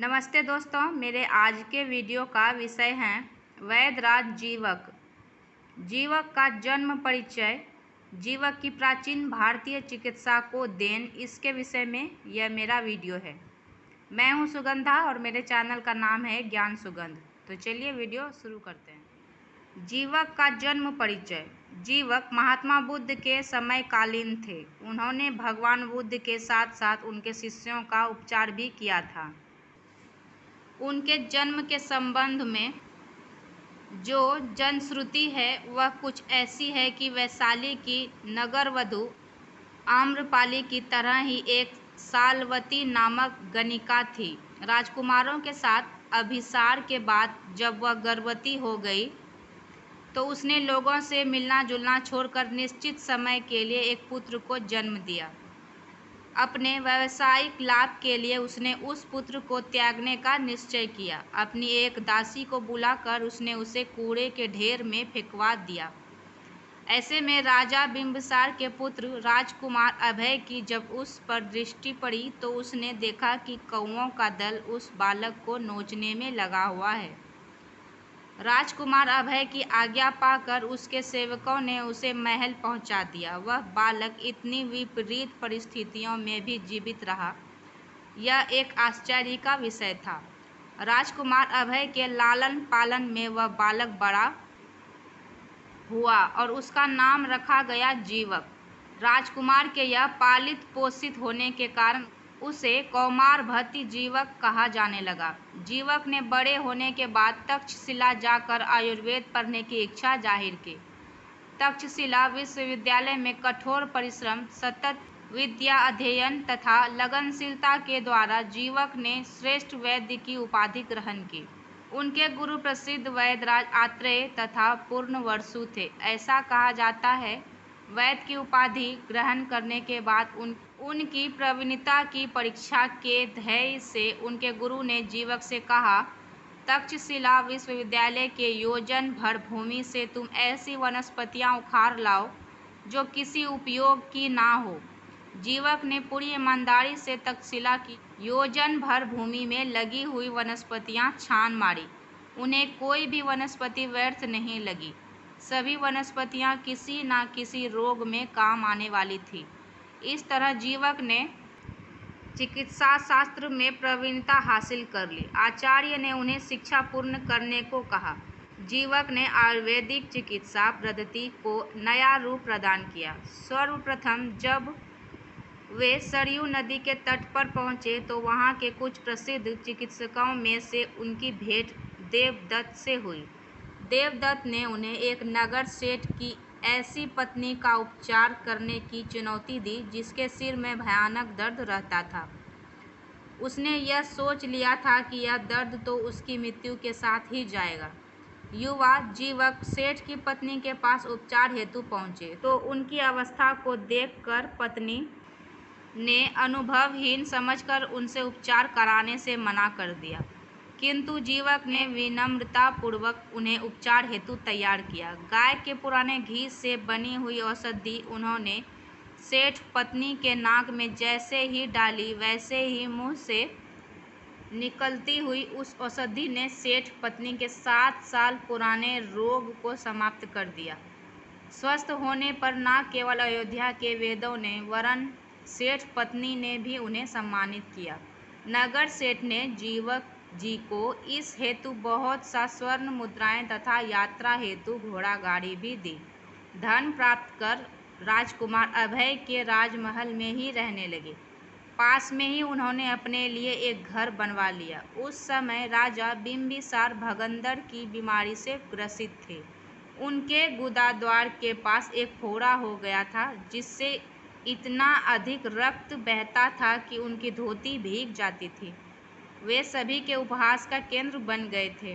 नमस्ते दोस्तों, मेरे आज के वीडियो का विषय है वैद्यराज जीवक। जीवक का जन्म परिचय, जीवक की प्राचीन भारतीय चिकित्सा को देन, इसके विषय में यह मेरा वीडियो है। मैं हूं सुगंधा और मेरे चैनल का नाम है ज्ञान सुगंध। तो चलिए वीडियो शुरू करते हैं। जीवक का जन्म परिचय। जीवक महात्मा बुद्ध के समकालीन थे। उन्होंने भगवान बुद्ध के साथ साथ उनके शिष्यों का उपचार भी किया था। उनके जन्म के संबंध में जो जनश्रुति है वह कुछ ऐसी है कि वैशाली की नगरवधु आम्रपाली की तरह ही एक सालवती नामक गणिका थी। राजकुमारों के साथ अभिसार के बाद जब वह गर्भवती हो गई तो उसने लोगों से मिलना जुलना छोड़कर निश्चित समय के लिए एक पुत्र को जन्म दिया। अपने व्यावसायिक लाभ के लिए उसने उस पुत्र को त्यागने का निश्चय किया। अपनी एक दासी को बुलाकर उसने उसे कूड़े के ढेर में फेंकवा दिया। ऐसे में राजा बिंबिसार के पुत्र राजकुमार अभय की जब उस पर दृष्टि पड़ी तो उसने देखा कि कौओं का दल उस बालक को नोचने में लगा हुआ है। राजकुमार अभय की आज्ञा पाकर उसके सेवकों ने उसे महल पहुंचा दिया। वह बालक इतनी विपरीत परिस्थितियों में भी जीवित रहा, यह एक आश्चर्य का विषय था। राजकुमार अभय के लालन पालन में वह बालक बड़ा हुआ और उसका नाम रखा गया जीवक। राजकुमार के यह पालित पोषित होने के कारण उसे कौमार भत्ती जीवक कहा जाने लगा। जीवक ने बड़े होने के बाद तक्षशिला जाकर आयुर्वेद पढ़ने की इच्छा जाहिर की। तक्षशिला विश्वविद्यालय में कठोर परिश्रम, सतत विद्या अध्ययन तथा लगनशीलता के द्वारा जीवक ने श्रेष्ठ वैद्य की उपाधि ग्रहण की। उनके गुरु प्रसिद्ध वैद्यराज आत्रेय तथा पूर्णवसु थे। ऐसा कहा जाता है, वैद्य की उपाधि ग्रहण करने के बाद उनकी प्रवीणता की परीक्षा के ध्येय से उनके गुरु ने जीवक से कहा, तक्षशिला विश्वविद्यालय के योजन भर भूमि से तुम ऐसी वनस्पतियां उखाड़ लाओ जो किसी उपयोग की ना हो। जीवक ने पूरी ईमानदारी से तक्षशिला की योजन भर भूमि में लगी हुई वनस्पतियां छान मारी। उन्हें कोई भी वनस्पति व्यर्थ नहीं लगी। सभी वनस्पतियां किसी न किसी रोग में काम आने वाली थी। इस तरह जीवक ने चिकित्सा शास्त्र में प्रवीणता हासिल कर ली। आचार्य ने उन्हें शिक्षा पूर्ण करने को कहा। जीवक ने आयुर्वेदिक चिकित्सा पद्धति को नया रूप प्रदान किया। सर्वप्रथम जब वे सरयू नदी के तट पर पहुंचे तो वहां के कुछ प्रसिद्ध चिकित्सकों में से उनकी भेंट देवदत्त से हुई। देवदत्त ने उन्हें एक नगर सेठ की ऐसी पत्नी का उपचार करने की चुनौती दी जिसके सिर में भयानक दर्द रहता था। उसने यह सोच लिया था कि यह दर्द तो उसकी मृत्यु के साथ ही जाएगा। युवा जीवक सेठ की पत्नी के पास उपचार हेतु पहुंचे तो उनकी अवस्था को देखकर पत्नी ने अनुभवहीन समझकर उनसे उपचार कराने से मना कर दिया, किंतु जीवक ने विनम्रतापूर्वक उन्हें उपचार हेतु तैयार किया। गाय के पुराने घी से बनी हुई औषधि उन्होंने सेठ पत्नी के नाक में जैसे ही डाली, वैसे ही मुंह से निकलती हुई उस औषधि ने सेठ पत्नी के 7 साल पुराने रोग को समाप्त कर दिया। स्वस्थ होने पर न केवल अयोध्या के वेदों ने वरन सेठ पत्नी ने भी उन्हें सम्मानित किया। नगर सेठ ने जीवक जी को इस हेतु बहुत सा स्वर्ण मुद्राएं तथा यात्रा हेतु घोड़ा गाड़ी भी दी। धन प्राप्त कर राजकुमार अभय के राजमहल में ही रहने लगे। पास में ही उन्होंने अपने लिए एक घर बनवा लिया। उस समय राजा बिंबिसार भगंदर की बीमारी से ग्रसित थे। उनके गुदाद्वार के पास एक फोड़ा हो गया था जिससे इतना अधिक रक्त बहता था कि उनकी धोती भीग जाती थी। वे सभी के उपहास का केंद्र बन गए थे।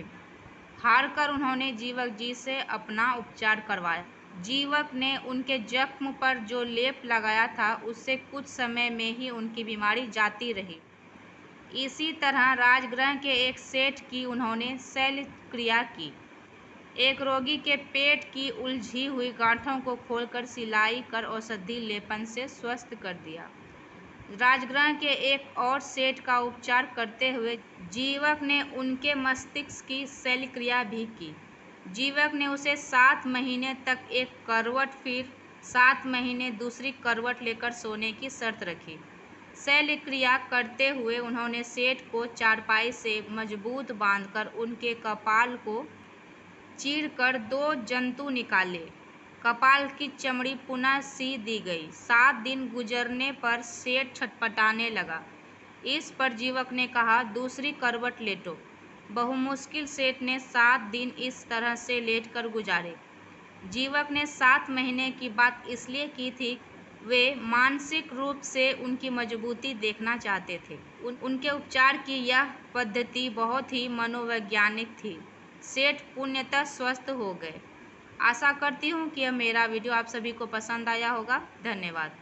हारकर उन्होंने जीवक जी से अपना उपचार करवाया। जीवक ने उनके जख्म पर जो लेप लगाया था उससे कुछ समय में ही उनकी बीमारी जाती रही। इसी तरह राजगृह के एक सेठ की उन्होंने शल्यक्रिया की। एक रोगी के पेट की उलझी हुई गांठों को खोलकर सिलाई कर औषधि लेपन से स्वस्थ कर दिया। राजगृह के एक और सेठ का उपचार करते हुए जीवक ने उनके मस्तिष्क की शल्यक्रिया भी की। जीवक ने उसे 7 महीने तक एक करवट फिर 7 महीने दूसरी करवट लेकर सोने की शर्त रखी। शल्यक्रिया करते हुए उन्होंने सेठ को चारपाई से मजबूत बांधकर उनके कपाल को चीरकर 2 जंतु निकाले। कपाल की चमड़ी पुनः सी दी गई। 7 दिन गुजरने पर सेठ छटपटाने लगा। इस पर जीवक ने कहा, दूसरी करवट लेटो। बहुमुश्किल सेठ ने 7 दिन इस तरह से लेटकर गुजारे। जीवक ने 7 महीने की बात इसलिए की थी, वे मानसिक रूप से उनकी मजबूती देखना चाहते थे। उनके उपचार की यह पद्धति बहुत ही मनोवैज्ञानिक थी। सेठ पूर्णतः स्वस्थ हो गए। आशा करती हूँ कि यह मेरा वीडियो आप सभी को पसंद आया होगा। धन्यवाद।